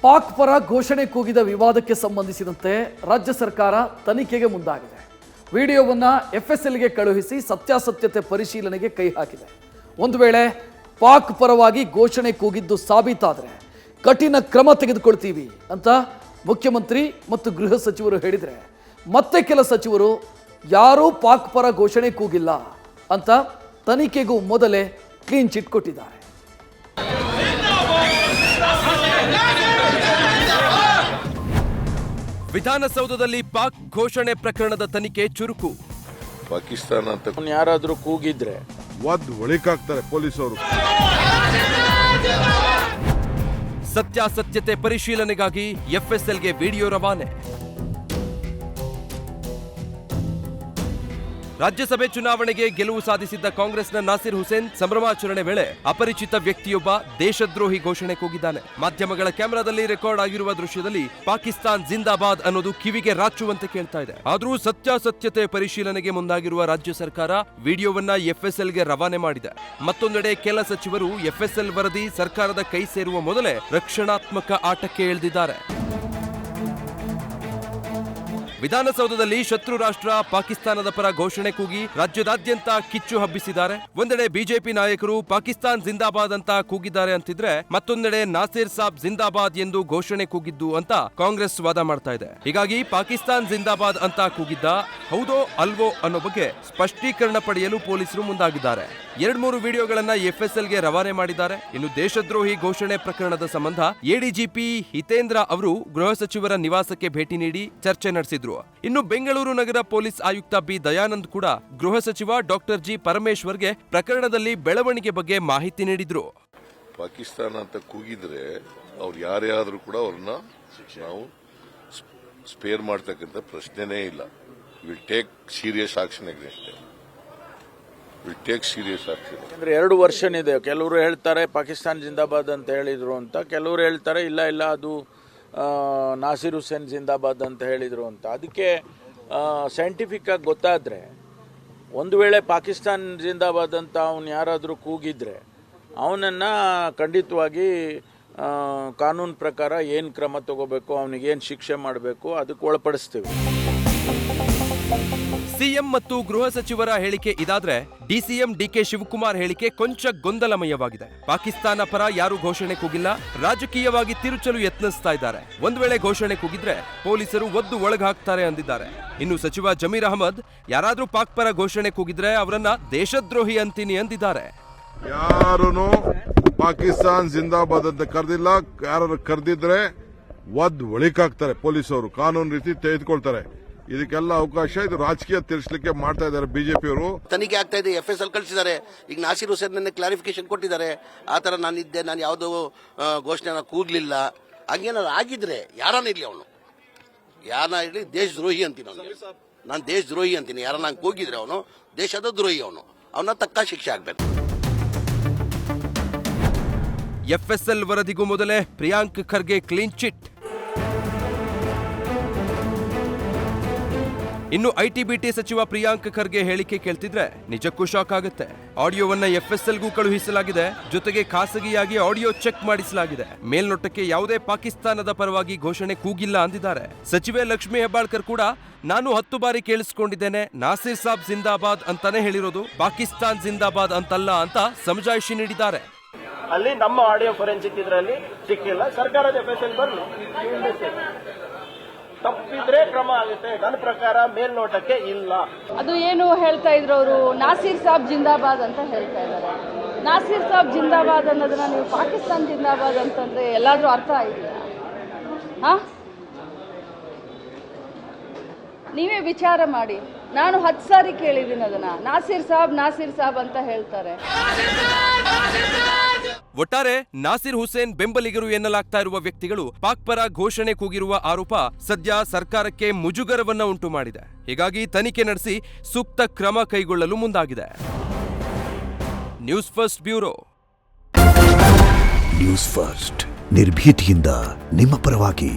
ಪಾಕ್ ಪರ ಘೋಷಣೆ ಕೂಗಿದ ವಿವಾದಕ್ಕೆ ಸಂಬಂಧಿಸಿದಂತೆ ರಾಜ್ಯ ಸರ್ಕಾರ ತನಿಖೆಗೆ ಮುಂದಾಗಿದೆ. ವಿಡಿಯೋವನ್ನು FSLಗೆ ಕಳುಹಿಸಿ ಸತ್ಯಾಸತ್ಯತೆ ಪರಿಶೀಲನೆಗೆ ಕೈ ಹಾಕಿದೆ. ಒಂದು ವೇಳೆ ಪಾಕ್ ಪರವಾಗಿ ಘೋಷಣೆ ಕೂಗಿದ್ದು ಸಾಬೀತಾದರೆ ಕಠಿಣ ಕ್ರಮ ತೆಗೆದುಕೊಳ್ತೀವಿ ಅಂತ ಮುಖ್ಯಮಂತ್ರಿ ಮತ್ತು ಗೃಹ ಸಚಿವರು ಹೇಳಿದರೆ, ಮತ್ತೆ ಕೆಲ ಸಚಿವರು ಯಾರೂ ಪಾಕ್ ಪರ ಘೋಷಣೆ ಕೂಗಿಲ್ಲ ಅಂತ ತನಿಖೆಗೂ ಮೊದಲೇ ಕ್ಲೀನ್ ಚಿಟ್ ಕೊಟ್ಟಿದ್ದಾರೆ. ವಿಧಾನಸೌಧದಲ್ಲಿ ಪಾಕ್ ಘೋಷಣೆ ಪ್ರಕರಣದ ತನಿಖೆ ಚುರುಕು. ಪಾಕಿಸ್ತಾನ ಅಂತ ಯಾರಾದ್ರೂ ಕೂಗಿದ್ರೆ ಒಳಿಕಾಗ್ತಾರೆ ಪೊಲೀಸರು. ಸತ್ಯಾಸತ್ಯತೆ ಪರಿಶೀಲನೆಗಾಗಿ FSLಗೆ ವಿಡಿಯೋ ರವಾನೆ. ರಾಜ್ಯಸಭೆ ಚುನಾವಣೆಗೆ ಗೆಲುವು ಸಾಧಿಸಿದ್ದ ಕಾಂಗ್ರೆಸ್ನ ನಾಸಿರ್ ಹುಸೇನ್ ಸಂಭ್ರಮಾಚರಣೆ ವೇಳೆ ಅಪರಿಚಿತ ವ್ಯಕ್ತಿಯೊಬ್ಬ ದೇಶದ್ರೋಹಿ ಘೋಷಣೆ ಕೂಗಿದ್ದಾನೆ. ಮಾಧ್ಯಮಗಳ ಕ್ಯಾಮೆರಾದಲ್ಲಿ ರೆಕಾರ್ಡ್ ಆಗಿರುವ ದೃಶ್ಯದಲ್ಲಿ ಪಾಕಿಸ್ತಾನ್ ಜಿಂದಾಬಾದ್ ಅನ್ನೋದು ಕಿವಿಗೆ ರಾಚುವಂತೆ ಕೇಳ್ತಾ ಇದೆ. ಆದರೂ ಸತ್ಯಾಸತ್ಯತೆ ಪರಿಶೀಲನೆಗೆ ಮುಂದಾಗಿರುವ ರಾಜ್ಯ ಸರ್ಕಾರ ವಿಡಿಯೋವನ್ನ FSLಗೆ ರವಾನೆ ಮಾಡಿದೆ. ಮತ್ತೊಂದೆಡೆ ಕೆಲ ಸಚಿವರು FSL ವರದಿ ಸರ್ಕಾರದ ಕೈ ಸೇರುವ ಮೊದಲೇ ರಕ್ಷಣಾತ್ಮಕ ಆಟಕ್ಕೆ ಇಳಿದಿದ್ದಾರೆ. ವಿಧಾನಸೌಧದಲ್ಲಿ ಶತ್ರು ರಾಷ್ಟ್ರ ಪಾಕಿಸ್ತಾನದ ಪರ ಘೋಷಣೆ ಕೂಗಿ ರಾಜ್ಯದಾದ್ಯಂತ ಕಿಚ್ಚು ಹಬ್ಬಿಸಿದ್ದಾರೆ. ಒಂದೆಡೆ ಬಿಜೆಪಿ ನಾಯಕರು ಪಾಕಿಸ್ತಾನ್ ಜಿಂದಾಬಾದ್ ಅಂತ ಕೂಗಿದ್ದಾರೆ ಅಂತಿದ್ರೆ, ಮತ್ತೊಂದೆಡೆ ನಾಸಿರ್ ಸಾಬ್ ಜಿಂದಾಬಾದ್ ಎಂದು ಘೋಷಣೆ ಕೂಗಿದ್ದು ಅಂತ ಕಾಂಗ್ರೆಸ್ ವಾದ ಮಾಡ್ತಾ ಇದೆ. ಹೀಗಾಗಿ ಪಾಕಿಸ್ತಾನ್ ಜಿಂದಾಬಾದ್ ಅಂತ ಕೂಗಿದ್ದ ಹೌದೋ ಅಲ್ವೋ ಅನ್ನೋ ಬಗ್ಗೆ ಸ್ಪಷ್ಟೀಕರಣ ಪಡೆಯಲು ಪೊಲೀಸರು ಮುಂದಾಗಿದ್ದಾರೆ. 2-3 ವಿಡಿಯೋಗಳನ್ನ FSLಗೆ ರವಾನೆ ಮಾಡಿದ್ದಾರೆ. ಇನ್ನು ದೇಶದ್ರೋಹಿ ಘೋಷಣೆ ಪ್ರಕರಣದ ಸಂಬಂಧ ADGP ಹಿತೇಂದ್ರ ಅವರು ಗೃಹ ಸಚಿವರ ನಿವಾಸಕ್ಕೆ ಭೇಟಿ ನೀಡಿ ಚರ್ಚೆ ನಡೆಸಿದ್ರು. ಇನ್ನು ಬೆಂಗಳೂರು ನಗರ ಪೊಲೀಸ್ ಆಯುಕ್ತ ಬಿ ದಯಾನಂದ್ ಕೂಡ ಗೃಹ ಸಚಿವ ಡಾಕ್ಟರ್ ಜಿ ಪರಮೇಶ್ವರ್ಗೆ ಪ್ರಕರಣದಲ್ಲಿ ಬೆಳವಣಿಗೆ ಬಗ್ಗೆ ಮಾಹಿತಿ ನೀಡಿದ್ರು. ಪಾಕಿಸ್ತಾನ ಅಂತ ಕೂಗಿದ್ರೆ ಅವ್ರು ಯಾರೇ ಆದ್ರೂ ಕೂಡ ಅವ್ರನ್ನ ನಾವು ಸ್ಪೇರ್ ಮಾಡ್ತಕ್ಕಂಥ ಪ್ರಶ್ನೆನೇ ಇಲ್ಲ. Will take serious action against them. Will take serious action. ಅಂದ್ರೆ 2 ವರ್ಷನ್ ಇದೆ. ಕೆಲವರು ಹೇಳ್ತಾರೆ ಪಾಕಿಸ್ತಾನ್ ಜಿಂದಾಬಾದ್ ಅಂತ ಹೇಳಿದ್ರು ಅಂತ, ಕೆಲವರು ಹೇಳ್ತಾರೆ ಇಲ್ಲ ಇಲ್ಲ ಅದು ನಾಸಿರ್ ಹುಸೇನ್ ಜಿಂದಾಬಾದ್ ಅಂತ ಹೇಳಿದ್ರು ಅಂತ. ಅದಕ್ಕೆ ಸೈಂಟಿಫಿಕ್ ಆಗಿ ಗೊತ್ತಾದ್ರೆ, ಒಂದು ವೇಳೆ ಪಾಕಿಸ್ತಾನ್ ಜಿಂದಾಬಾದ್ ಅಂತ ಅವನು ಯಾರಾದರೂ ಕೂಗಿದ್ರೆ ಅವನನ್ನ ಖಂಡಿತವಾಗಿ ಕಾನೂನು ಪ್ರಕಾರ ಏನು ಕ್ರಮ ತಗೋಬೇಕು, ಅವನಿಗೇನು ಶಿಕ್ಷೆ ಮಾಡಬೇಕು ಅದಕ್ಕೆ ಒಳಪಡಿಸ್ತೀವಿ. ಸಿಎಂ ಮತ್ತು ಗೃಹ ಸಚಿವರ ಹೇಳಿಕೆ ಇದಾದ್ರೆ, DCM DK ಶಿವಕುಮಾರ್ ಹೇಳಿಕೆ ಕೊಂಚ ಗೊಂದಲಮಯವಾಗಿದೆ. ಪಾಕಿಸ್ತಾನ ಪರ ಯಾರು ಘೋಷಣೆ ಕೂಗಿಲ್ಲ, ರಾಜಕೀಯವಾಗಿ ತಿರುಚಲು ಯತ್ನಿಸ್ತಾ ಇದ್ದಾರೆ. ಒಂದ್ ವೇಳೆ ಘೋಷಣೆ ಕೂಗಿದ್ರೆ ಪೊಲೀಸರು ಒದ್ದು ಒಳಗಾಗ್ತಾರೆ ಅಂದಿದ್ದಾರೆ. ಇನ್ನು ಸಚಿವ ಜಮೀರ್ ಅಹಮದ್ ಯಾರಾದ್ರೂ ಪಾಕ್ ಪರ ಘೋಷಣೆ ಕೂಗಿದ್ರೆ ಅವರನ್ನ ದೇಶದ್ರೋಹಿ ಅಂತೀನಿ ಅಂದಿದ್ದಾರೆ. ಯಾರನ್ನು ಪಾಕಿಸ್ತಾನ್ ಜಿಂದಾಬಾದ್ ಅಂತ ಕರೆದಿಲ್ಲ. ಯಾರು ಕರೆದಿದ್ರೆ ಒಳಿಕಾಗ್ತಾರೆ ಪೊಲೀಸರು, ಕಾನೂನು ರೀತಿ ತೆಗೆದುಕೊಳ್ತಾರೆ. ಇದಕ್ಕೆಲ್ಲ ಅವಕಾಶ ಇದು ರಾಜಕೀಯ ತಿರ್ಸ್ಲಿಕ್ಕೆ ಮಾಡ್ತಾ ಇದ್ದಾರೆ ಬಿಜೆಪಿಯವರು. ತನಿಖೆ ಆಗ್ತಾ ಇದೆ, FSL ಕಳಿಸಿದ್ದಾರೆ. ಈಗ ನಾಸಿರ್ ಹುಸೇನ್ ನನ್ನ ಕ್ಲಾರಿಫಿಕೇಶನ್ ಕೊಟ್ಟಿದ್ದಾರೆ. ಆ ತರ ನಾನಿದ್ದೆ, ನಾನು ಯಾವುದೋ ಘೋಷಣೆ ಕೂಗ್ಲಿಲ್ಲ. ಹಂಗೇನಾದ್ರು ಆಗಿದ್ರೆ ಯಾರನ್ನ ಇರ್ಲಿ, ಅವನು ಯಾರನ್ನ ಇರ್ಲಿ ದೇಶದ್ರೋಹಿ ಅಂತೀನಿ. ನಾನು ದೇಶದ್ರೋಹಿ ಅಂತೀನಿ. ಯಾರನ್ನ ಕೂಗಿದ್ರೆ ಅವನು ದೇಶದ ದ್ರೋಹಿ, ಅವನ ತಕ್ಕ ಶಿಕ್ಷೆ ಆಗ್ಬೇಕು. FSL ವರದಿಗೂ ಮೊದಲೇ ಪ್ರಿಯಾಂಕ್ ಖರ್ಗೆ ಕ್ಲೀನ್ ಚಿಟ್. ಇನ್ನು IT-BT ಸಚಿವ ಪ್ರಿಯಾಂಕ್ ಖರ್ಗೆ ಹೇಳಿಕೆ ಕೇಳ್ತಿದ್ರೆ ನಿಜಕ್ಕೂ ಶಾಕ್ ಆಗುತ್ತೆ. ಆಡಿಯೋವನ್ನ FSLಗೂ ಕಳುಹಿಸಲಾಗಿದೆ. ಜೊತೆಗೆ ಖಾಸಗಿಯಾಗಿ ಆಡಿಯೋ ಚೆಕ್ ಮಾಡಿಸಲಾಗಿದೆ. ಮೇಲ್ನೋಟಕ್ಕೆ ಯಾವುದೇ ಪಾಕಿಸ್ತಾನದ ಪರವಾಗಿ ಘೋಷಣೆ ಕೂಗಿಲ್ಲ ಅಂದಿದ್ದಾರೆ. ಸಚಿವೆ ಲಕ್ಷ್ಮಿ ಹೆಬ್ಬಾಳ್ಕರ್ ಕೂಡ ನಾನು 10 ಬಾರಿ ಕೇಳಿಸಿಕೊಂಡಿದ್ದೇನೆ, ನಾಸಿರ್ ಸಾಬ್ ಜಿಂದಾಬಾದ್ ಅಂತಾನೆ ಹೇಳಿರೋದು, ಪಾಕಿಸ್ತಾನ್ ಜಿಂದಾಬಾದ್ ಅಂತಲ್ಲ ಅಂತ ಸಮಜಾಯಿಷಿ ನೀಡಿದ್ದಾರೆ. ಅಲ್ಲಿ ನಮ್ಮ ಆಡಿಯೋ ಫೋರೆನ್ಸಿಕ್ ಇದರಲ್ಲಿ ಸಿಕ್ಕಿಲ್ಲ. ಸರ್ಕಾರದ FSL ಬರಲಿ, ತಪ್ಪಿದ್ರೆ ಕ್ರಮ ಆಗುತ್ತೆ. ನನ್ನ ಪ್ರಕಾರ ಮೇಲ್ನೋಟಕ್ಕೆ ಇಲ್ಲ. ಅದು ಏನು ಹೇಳ್ತಾ ಇದ್ರು ಅವರು, ನಾಸಿರ್ ಸಾಬ್ ಜಿಂದಾಬಾದ್ ಅಂತ ಹೇಳ್ತಾ ಇದ್ದಾರೆ. ನಾಸಿರ್ ಸಾಬ್ ಜಿಂದಾಬಾದ್ ಅನ್ನೋದನ್ನ ನೀವು ಪಾಕಿಸ್ತಾನ್ ಜಿಂದಾಬಾದ್ ಅಂತಂದ್ರೆ ಎಲ್ಲಾದ್ರೂ ಅರ್ಥ ಇದೆಯಾ? ನೀವೇ ವಿಚಾರ ಮಾಡಿ. ನಾನು 10 ಸಾರಿ ಕೇಳಿದ್ದೀನಿ ಅದನ್ನ. ನಾಸಿರ್ ಸಾಬ್ ಅಂತ ಹೇಳ್ತಾರೆ. ಒಟ್ಟಾರೆ ನಾಸಿರ್ ಹುಸೇನ್ ಬೆಂಬಲಿಗರು ಎನ್ನಲಾಗ್ತಾ ಇರುವ ವ್ಯಕ್ತಿಗಳು ಪಾಕ್ ಪರ ಘೋಷಣೆ ಕೂಗಿರುವ ಆರೋಪ ಸದ್ಯ ಸರ್ಕಾರಕ್ಕೆ ಮುಜುಗರವನ್ನ ಉಂಟು ಮಾಡಿದೆ. ಹೀಗಾಗಿ ತನಿಖೆ ನಡೆಸಿ ಸೂಕ್ತ ಕ್ರಮ ಕೈಗೊಳ್ಳಲು ಮುಂದಾಗಿದೆ. News first bureau. News first ನಿರ್ಭೀತಿಯಿಂದ ನಿಮ್ಮ ಪರವಾಗಿ.